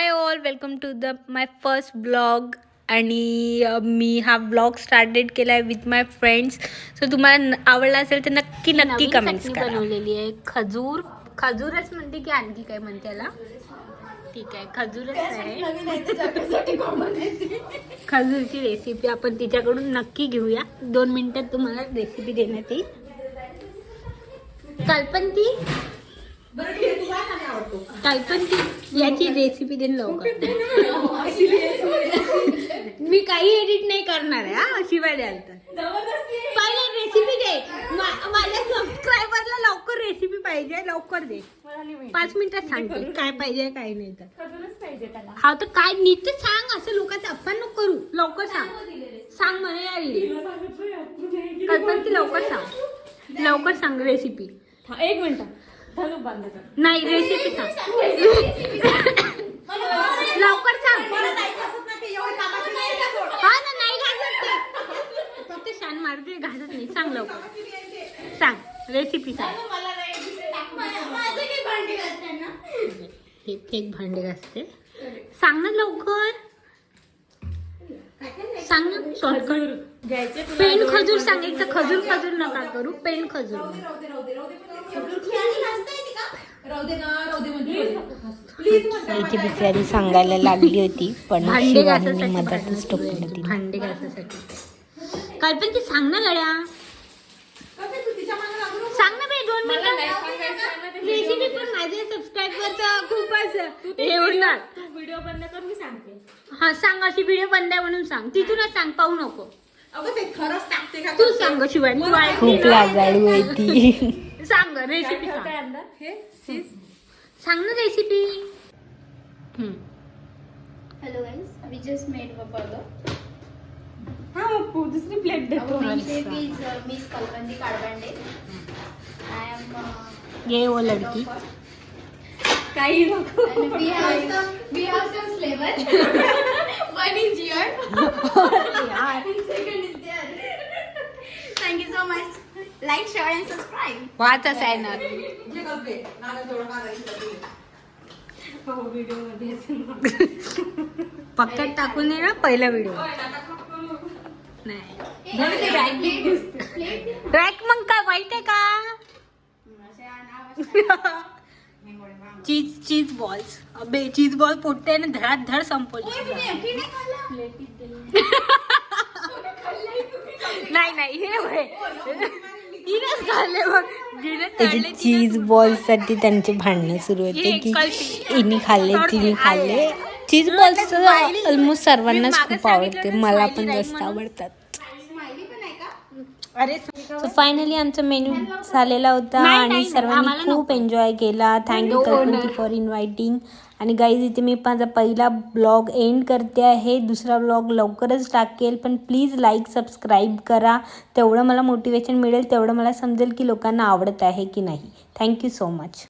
High all, welcome to the my first blog. आणि मी हा ब्लॉग स्टार्टेड केला आहे विथ माय फ्रेंड्स. सो तुम्हाला आवडला असेल तर नक्की नक्की कमेंट्स करा. बनवलेली आहे खजूरच म्हणते की आणखी काय म्हणते याला. ठीक आहे, खजूरच आहे. खजूरची रेसिपी आपण तिच्याकडून नक्की घेऊया. 2 मिनिटात तुम्हाला रेसिपी देण्यात येईल. कल्पंती याची रेसिपी दे लवकर. मी काही एडिट नाही करणार आहे. हा, शिवाय द्याल तर पहिले रेसिपी दे. माझ्या सबस्क्रायबरला लवकर रेसिपी पाहिजे, लवकर दे. 5 मिनिटात सांगते काय पाहिजे काय नाही तर. हा तर काय नीट सांग. असं लोकांचा अपमान नको करू. लवकर सांग म्हणे यार. कल्पंती लवकर सांग रेसिपी. 1 मिनिट नाही, रेसिपी सांग. लवकर सांग. हा ना, नाही घासत ते. फक्त शान मारते, घासत नाही. सांग लवकर सांग रेसिपी सांग. हे फेक भांडे घासते. सांग ना लवकर. सांग ना शॉर्टकट. पेन खजूर सांग. एक तर खजूर नका करू. पेन खजूर. इथे बिचारी सांगायला लागली होती पण भांडे घासासाठी. भांडे घासासाठी कल्पना सांग ना गड्या. सांग ना बाई. 2 मिनिटं रेसिपी. पण माझ्या सबस्क्रायबरचा खूपच हे होणार. तू व्हिडिओ बंद कर, मी सांगते. हा सांग. अशी व्हिडिओ बंद आहे म्हणून सांग. तिथूनच सांग, पाहू नको. तू सांग शिवाय. खूप लाजाळू आहे ती. सांग रेसिपी सांग. सांग ना recipe. Hello guys, we just made a burger. हा पप्पू, दुसरी प्लेट देतो. Our chef is Miss Kalpandi Kadbande. I am ये वो लड़की. काही नको. and we have some flavor. One is here. And second is there. Thank you so much. Like, share and subscribe. वाचच आहे ना. व्हिडिओ मध्ये पक्क्यात टाकून ये ना पहिला व्हिडिओ. नाही रॅक मग काय वाईट आहे का. चीज बॉल्स. अबे चीज बॉल पोटते ना धडात धड संपवली. नाही हे चीज बॉल साठी त्यांचे भांडणं सुरू होते की इनी खाल्ले तिने खाल्ले. चीज बॉल्स ऑलमोस्ट सर्वांनाच खूप आवडते. मला पण जास्त आवडतात. सो फायनली आमचा मेन्यू झालेला होता आणि सर्वांनी खूप एन्जॉय केला. Thank you Kalpanti for inviting. आणि गाईज इथे मी माझा पहिला ब्लॉग एंड करते आहे. दुसरा ब्लॉग लवकरच टाकेल. पण प्लीज लाईक सबस्क्राईब करा. तेवढं मला मोटिवेशन मिळेल. तेवढं मला समजेल की लोकांना आवडत आहे की नाही. Thank you so much.